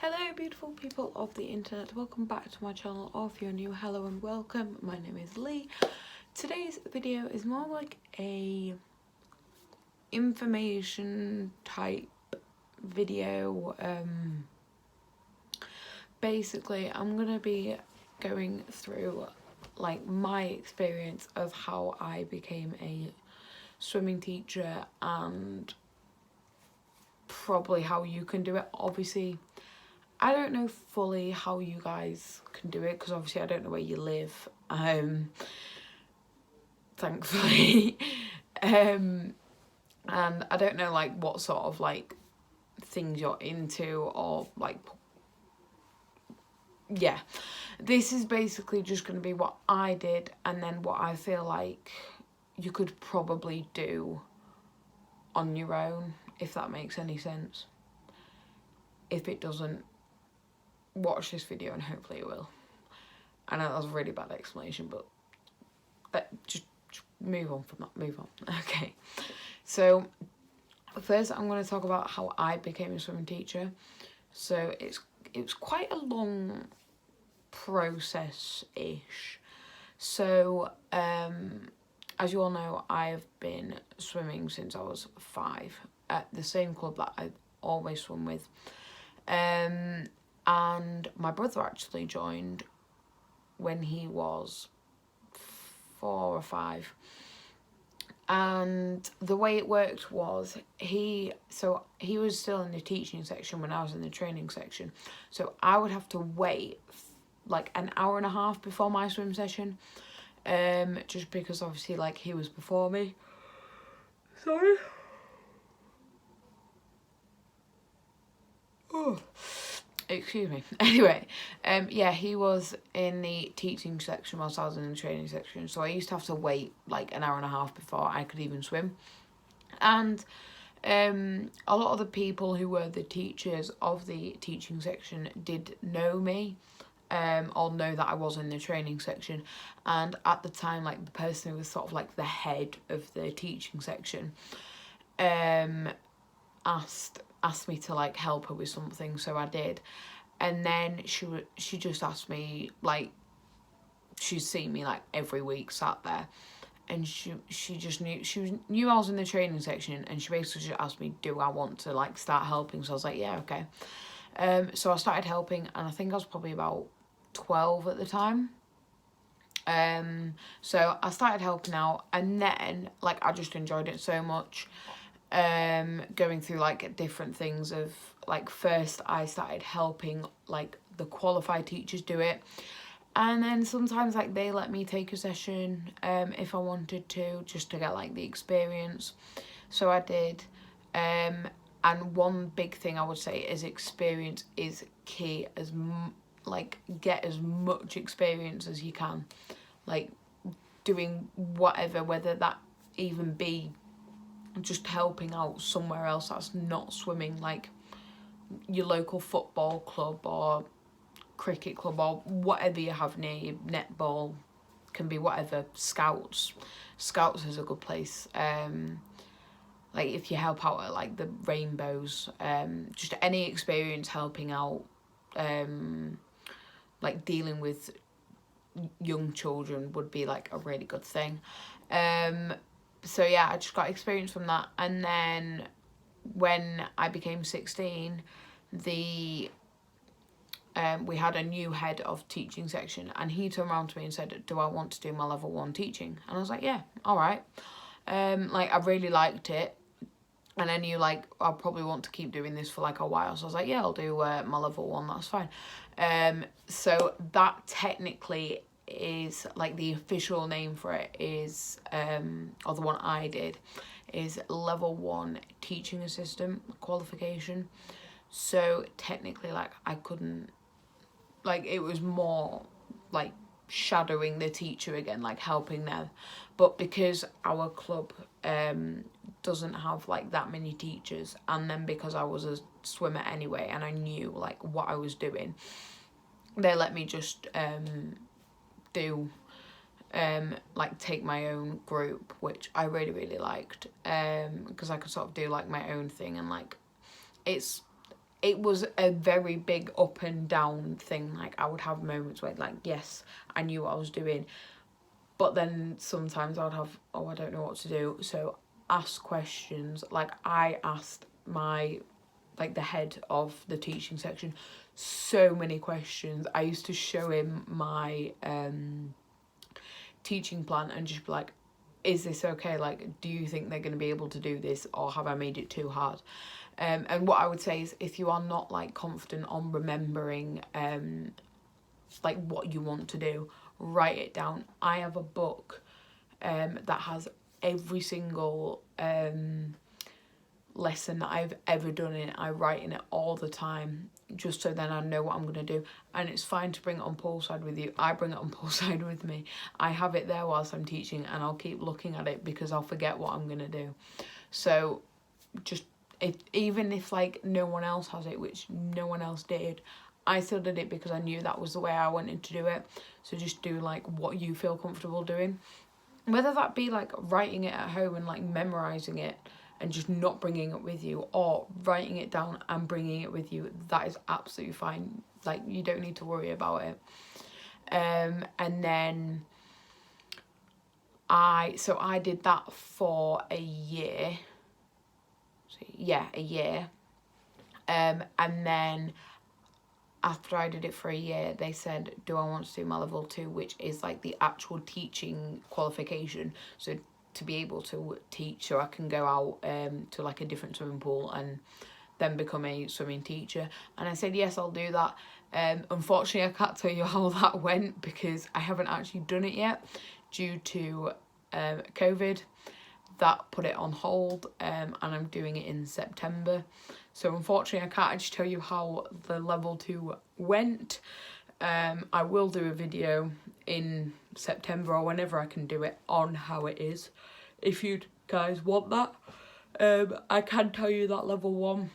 Hello beautiful people of the internet, welcome back to my channel, or if you're new, hello and welcome. My name is Lee. Today's video is more like a information type video. Basically I'm gonna be going through like my experience of how I became a swimming teacher and probably how you can do it. Obviously I don't know fully how you guys can do it because obviously I don't know where you live, thankfully, and I don't know like what sort of like things you're into or like, yeah, this is basically just going to be what I did and then what I feel like you could probably do on your own, if that makes any sense. If it doesn't, watch this video and hopefully it will. I know that was a really bad explanation, but just move on from that, move on. Okay, so first I'm going to talk about how I became a swimming teacher. So it was quite a long process-ish. So as you all know, I've been swimming since I was 5 at the same club that I've always swum with. And my brother actually joined when he was 4 or 5. And the way it worked was he was still in the teaching section when I was in the training section. So I would have to wait like an hour and a half before my swim session. Just because obviously like he was before me. Sorry. Oh. Excuse me. Anyway, yeah, he was in the teaching section whilst I was in the training section. So I used to have to wait like an hour and a half before I could even swim. And a lot of the people who were the teachers of the teaching section did know me, or know that I was in the training section. And at the time, like the person who was sort of like the head of the teaching section, asked me to like help her with something, so I did. And then she just asked me, like, she'd seen me like every week sat there, and she just knew I was in the training section, and she basically just asked me, do I want to like start helping? So I was like, yeah, okay. So I started helping, and I think I was probably about 12 at the time. So I started helping out, and then like I just enjoyed it so much. Going through like different things of like, first I started helping like the qualified teachers do it, and then sometimes like they let me take a session if I wanted to, just to get like the experience. So I did. And one big thing I would say is experience is key. Like get as much experience as you can, like doing whatever, whether that even be just helping out somewhere else that's not swimming, like your local football club or cricket club or whatever you have near you. Netball, can be whatever. Scouts is a good place. Like if you help out at like the Rainbows, just any experience helping out, like dealing with young children would be like a really good thing. So yeah, I just got experience from that. And then when I became 16, we had a new head of teaching section, and he turned around to me and said, do I want to do my level 1 teaching? And I was like, yeah, all right. Like I really liked it, and I knew like I'll probably want to keep doing this for like a while. So I was like, yeah, I'll do my level 1, that's fine. So that technically is like the official name for it is, or the one I did, is level 1 teaching assistant qualification. So technically like I couldn't, like it was more like shadowing the teacher again, like helping them. But because our club doesn't have like that many teachers, and then because I was a swimmer anyway and I knew like what I was doing, they let me just do like take my own group, which I really liked, because I could sort of do like my own thing, and like it's it was a very big up and down thing. Like, I would have moments where, like, yes, I knew what I was doing, but then sometimes I'd have, oh, I don't know what to do. So ask questions. Like, I asked my, like, the head of the teaching section so many questions. I used to show him my teaching plan and just be like, is this okay? Like, do you think they're going to be able to do this, or have I made it too hard? And what I would say is, if you are not, like, confident on remembering like what you want to do, write it down. I have a book that has every single lesson that I've ever done in it. I write in it all the time, just so then I know what I'm going to do. And it's fine to bring it on poolside with you. I bring it on poolside with me. I have it there whilst I'm teaching, and I'll keep looking at it because I'll forget what I'm going to do. So just, even if, like, no one else has it, which no one else did, I still did it because I knew that was the way I wanted to do it. So just do, like, what you feel comfortable doing. Whether that be, like, writing it at home and, like, memorising it and just not bringing it with you, or writing it down and bringing it with you, that is absolutely fine. Like, you don't need to worry about it. And then I did that for a year. So, yeah, a year. And then after I did it for a year, they said, do I want to do my level 2, which is, like, the actual teaching qualification. So to be able to teach, so I can go out to, like, a different swimming pool and then become a swimming teacher. And I said, yes, I'll do that. Unfortunately, I can't tell you how that went because I haven't actually done it yet due to COVID. That put it on hold, and I'm doing it in September. So unfortunately, I can't actually tell you how the level 2 went. I will do a video in September or whenever I can do it on how it is, if you guys want that. I can tell you that level 1,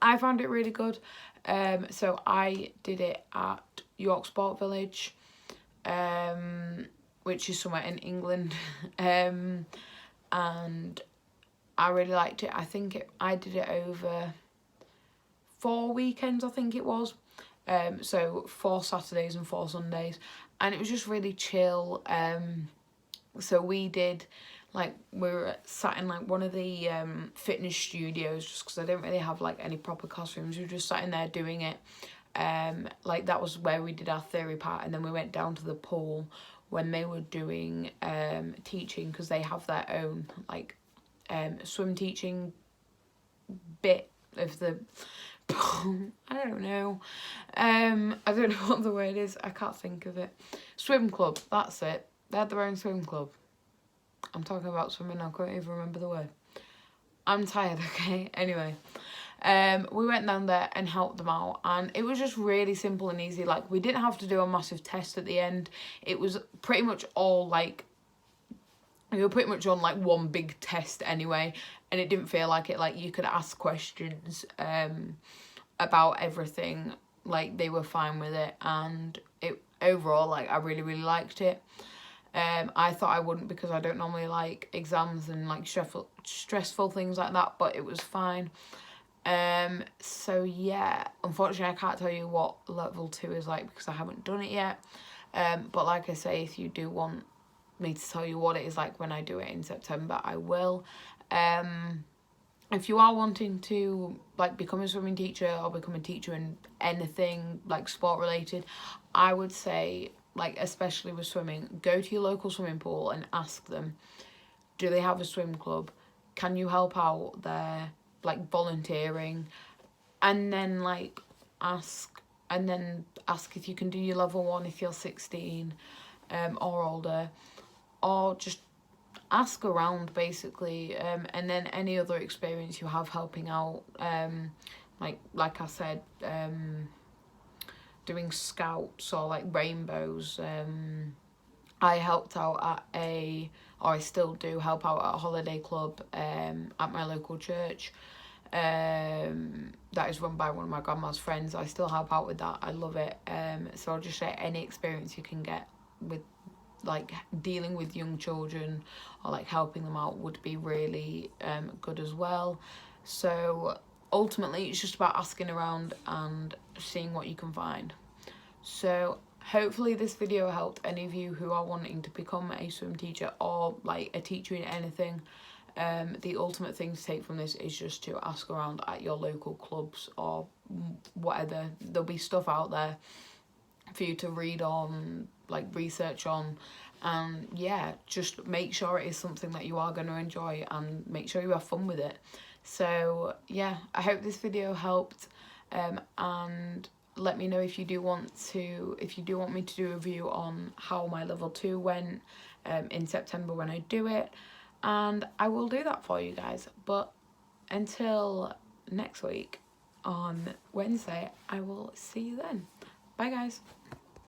I found it really good. So I did it at York Sport Village, which is somewhere in England, and I really liked it. I think I did it over 4 weekends, I think it was. So 4 Saturdays and 4 Sundays, and it was just really chill. So we did, like, we were sat in, like, one of the fitness studios, just because I didn't really have, like, any proper classrooms. We were just sat in there doing it. Like, that was where we did our theory part, and then we went down to the pool when they were doing teaching, because they have their own, like, swim teaching bit of the I don't know. I don't know what the word is. I can't think of it. Swim club, that's it. They had their own swim club. I'm talking about swimming, I can't even remember the word. I'm tired, okay? Anyway, we went down there and helped them out, and it was just really simple and easy. Like, we didn't have to do a massive test at the end. It was pretty much all, like, we were pretty much on, like, one big test anyway, and it didn't feel like it. Like, you could ask questions about everything. Like, they were fine with it, and it overall, like, I really, really liked it. I thought I wouldn't because I don't normally like exams and, like, stressful things like that, but it was fine. So yeah, unfortunately I can't tell you what level 2 is like because I haven't done it yet. But like I say, if you do want me to tell you what it is like when I do it in September, I will. If you are wanting to, like, become a swimming teacher or become a teacher in anything, like, sport related, I would say, like, especially with swimming, go to your local swimming pool and ask them, do they have a swim club? Can you help out there? Like, volunteering. And then, like, ask if you can do your level 1 if you're 16 or older, or just ask around, basically. And then any other experience you have helping out, like I said, doing scouts or, like, rainbows. I helped out at I still do help out at a holiday club at my local church. That is run by one of my grandma's friends. I still help out with that. I love it. So I'll just say any experience you can get with, like, dealing with young children or, like, helping them out would be really good as well. So ultimately it's just about asking around and seeing what you can find. So hopefully this video helped any of you who are wanting to become a swim teacher or like a teacher in anything. The ultimate thing to take from this is just to ask around at your local clubs or whatever. There'll be stuff out there for you to read on, like research on, and yeah, just make sure it is something that you are going to enjoy and make sure you have fun with it. So yeah, I hope this video helped, and let me know if you do want me to do a review on how my level 2 went in September when I do it, and I will do that for you guys. But until next week on Wednesday, I will see you then. Bye guys.